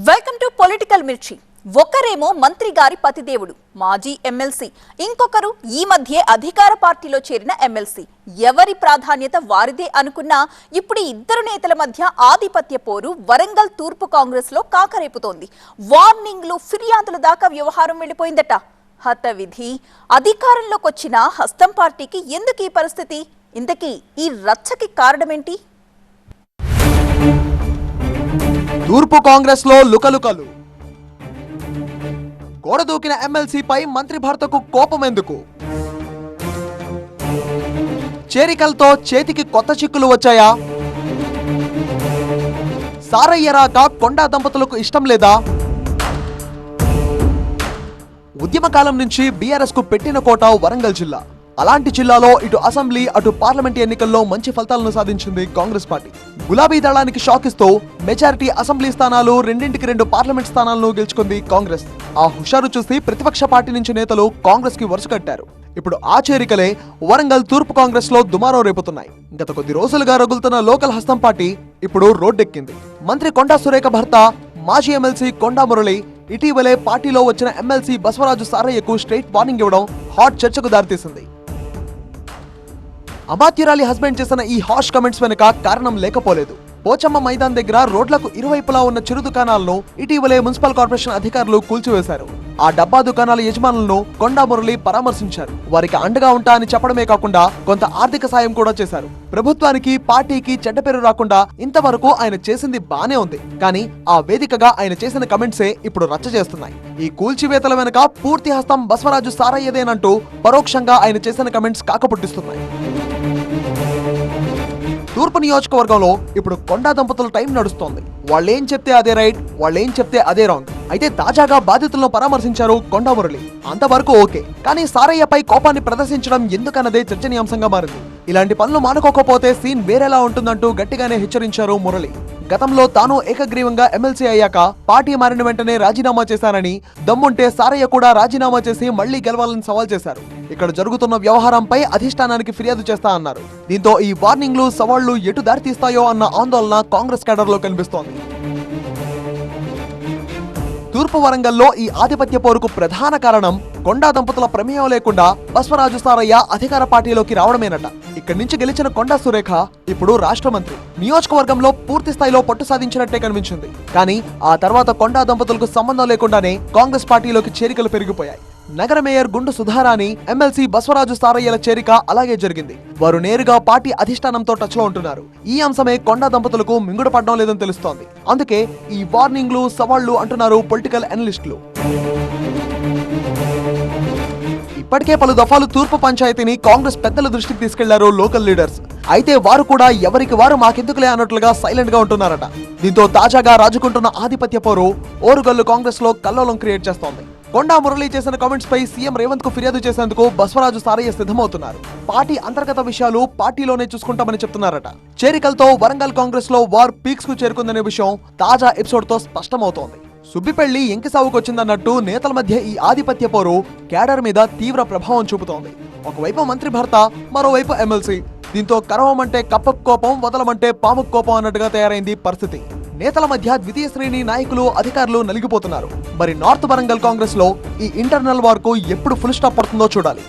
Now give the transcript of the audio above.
Welcome to political మిర్చి. ఒకరేమో మంత్రి గారి పతిదేవుడు మాజీ ఎమ్మెల్సీ, ఇంకొకరు ఈ మధ్య అధికార పార్టీలో చేరిన ఎమ్మెల్సీ. ఎవరి ప్రాధాన్యత వారిదే అనుకున్నా ఇప్పుడు ఇద్దరు నేతల మధ్య ఆధిపత్య పోరు వరంగల్ తూర్పు కాంగ్రెస్ లో కాకరేపుతోంది. వార్నింగ్లు, ఫిర్యాదుల దాకా వ్యవహారం వెళ్ళిపోయిందట. హత విధి అధికారంలోకి వచ్చిన హస్తం పార్టీకి ఎందుకు ఈ పరిస్థితి? ఇంతకీ ఈ రచ్చకి కారణమేంటి? తూర్పు కాంగ్రెస్ లో లుకలుకలు. గోడ దూకిన ఎమ్మెల్సీపై మంత్రి భర్తకు కోపం ఎందుకు? చేరికలతో చేతికి కొత్త చిక్కులు వచ్చాయా? సారయ్య రాక కొండా దంపతులకు ఇష్టం లేదా? ఉద్యమకాలం నుంచి బీఆర్ఎస్ కు పెట్టిన కోట వరంగల్ జిల్లా. అలాంటి జిల్లాలో ఇటు అసెంబ్లీ అటు పార్లమెంట్ ఎన్నికల్లో మంచి ఫలితాలను సాధించింది కాంగ్రెస్ పార్టీ. గులాబీ దళానికి షాక్ ఇస్తూ మెజారిటీ అసెంబ్లీ స్థానాలు, 2 పార్లమెంట్ స్థానాలను గెలుచుకుంది కాంగ్రెస్. ఆ హుషారు చూసి ప్రతిపక్ష పార్టీ నుంచి నేతలు కాంగ్రెస్ కి వరుస కట్టారు. ఇప్పుడు ఆ చేరికలే వరంగల్ తూర్పు కాంగ్రెస్ లో దుమారం రేపుతున్నాయి. గత కొద్ది రోజులుగా రగులుతున్న లోకల్ హస్తం పార్టీ ఇప్పుడు రోడ్డెక్కింది. మంత్రి కొండా సురేఖ భర్త మాజీ ఎమ్మెల్సీ కొండా మురళి ఇటీవలే పార్టీలో వచ్చిన ఎమ్మెల్సీ బసవరాజు సారయ్యకు స్ట్రైట్ వార్నింగ్ ఇవ్వడం హాట్ చర్చకు దారితీసింది. అమాత్యురాలి హస్బెండ్ చేసిన ఈ హాష్ కమెంట్స్ వెనుక కారణం లేకపోలేదు. పోచమ్మ మైదాన్ దగ్గర రోడ్లకు ఇరువైపులా ఉన్న చిరు దుకాణాలను ఇటీవలే మున్సిపల్ కార్పొరేషన్ అధికారులు కూల్చివేశారు. ఆ డబ్బా దుకాణాల యజమానులను కొండా మురళి పరామర్శించారు. వారికి అండగా ఉంటా అని చెప్పడమే కాకుండా కొంత ఆర్థిక సాయం కూడా చేశారు. ప్రభుత్వానికి, పార్టీకి చెడ్డ పేరు రాకుండా ఇంతవరకు ఆయన చేసింది బానే ఉంది. కానీ ఆ వేదికగా ఆయన చేసిన కమెంట్సే ఇప్పుడు రచ్చ చేస్తున్నాయి. ఈ కూల్చివేతల వెనుక పూర్తి హస్తం బసవరాజు సారయ్యదేనంటూ పరోక్షంగా ఆయన చేసిన కమెంట్స్ కాకపుట్టిస్తున్నాయి. తూర్పు నియోజకవర్గంలో ఇప్పుడు కొండా దంపతుల టైం నడుస్తోంది. వాళ్ళేం చెప్తే అదే రైట్, వాళ్ళేం చెప్తే అదే రాంగ్. అయితే తాజాగా బాధితులను పరామర్శించారు కొండా మురళి. అంతవరకు ఓకే, కానీ సారయ్యపై కోపాన్ని ప్రదర్శించడం ఎందుకన్నదే చర్చనీయాంశంగా మారింది. ఇలాంటి పనులు మానుకోకపోతే సీన్ వేరేలా ఉంటుందంటూ గట్టిగానే హెచ్చరించారు మురళి. గతంలో తాను ఏకగ్రీవంగా ఎమ్మెల్సీ అయ్యాక పార్టీ మారిన వెంటనే రాజీనామా చేశానని, దమ్ముంటే సారయ్య కూడా రాజీనామా చేసి మళ్లీ గెలవాలని సవాల్ చేశారు. ఇక్కడ జరుగుతున్న వ్యవహారంపై అధిష్టానానికి ఫిర్యాదు చేస్తా అన్నారు. దీంతో ఈ వార్నింగ్లు, సవాళ్లు ఎటు దారితీస్తాయో అన్న ఆందోళన కాంగ్రెస్ కేడర్లో కనిపిస్తోంది. తూర్పు వరంగల్లో ఈ ఆధిపత్య పోరుకు ప్రధాన కారణం కొండా దంపతుల ప్రమేయం లేకుండా బసవరాజు సారయ్య అధికార పార్టీలోకి రావడమేనట. ఇక్కడి నుంచి గెలిచిన కొండా సురేఖ ఇప్పుడు రాష్ట్ర మంత్రి. నియోజకవర్గంలో పూర్తి స్థాయిలో పట్టు సాధించినట్టే కనిపించింది. కానీ ఆ తర్వాత కొండా దంపతులకు సంబంధం లేకుండానే కాంగ్రెస్ పార్టీలోకి చేరికలు పెరిగిపోయాయి. నగర మేయర్ గుండు సుధారాణి, ఎమ్మెల్సీ బసవరాజు సారయ్యల చేరిక అలాగే జరిగింది. వారు నేరుగా పార్టీ అధిష్టానంతో టచ్ లో ఉంటున్నారు. ఈ అంశమే కొండా దంపతులకు మింగుడు పడడం లేదని తెలుస్తోంది. అందుకే ఈ వార్నింగ్లు, సవాళ్లు అంటున్నారు పొలిటికల్ అనలిస్టులు. ఇప్పటికే పలు దఫాలు తూర్పు పంచాయతీని కాంగ్రెస్ పెద్దల దృష్టికి తీసుకెళ్లారు లోకల్ లీడర్స్. అయితే వారు కూడా ఎవరికి వారు మాకెందుకులే అన్నట్లుగా సైలెంట్ గా ఉంటున్నారట. దీంతో తాజాగా రాజుకుంటున్న ఆధిపత్య పోరు ఓరుగల్లు కాంగ్రెస్ లో కల్లోలం క్రియేట్ చేస్తోంది. కొండా మురళి చేసిన కామెంట్స్ పై సీఎం రేవంత్ కు ఫిర్యాదు చేసేందుకు బసవరాజు సారయ్య సిద్ధమవుతున్నారు. పార్టీ అంతర్గత విషయాలు పార్టీలోనే చూసుకుంటామని చెప్తున్నారట. చేరికలతో వరంగల్ కాంగ్రెస్ లో వార్ పీక్స్ కు చేరుకుందనే విషయం తాజా ఎపిసోడ్ తో స్పష్టమవుతోంది. సుబ్బిపెళ్లి ఎంకిసావుకొచ్చిందన్నట్టు నేతల మధ్య ఈ ఆధిపత్య పోరు కేడర్ మీద తీవ్ర ప్రభావం చూపుతోంది. ఒకవైపు మంత్రి భర్త, మరోవైపు ఎమ్మెల్సీ. దీంతో కరవమంటే కప్పకు కోపం, వదలమంటే పాముకు కోపం అన్నట్టుగా తయారైంది పరిస్థితి. నేతల మధ్య ద్వితీయ శ్రేణి నాయకులు, అధికారులు నలిగిపోతున్నారు. మరి నార్త్ వరంగల్ కాంగ్రెస్ లో ఈ ఇంటర్నల్ వార్ కు ఎప్పుడు ఫుల్ స్టాప్ పడుతుందో చూడాలి.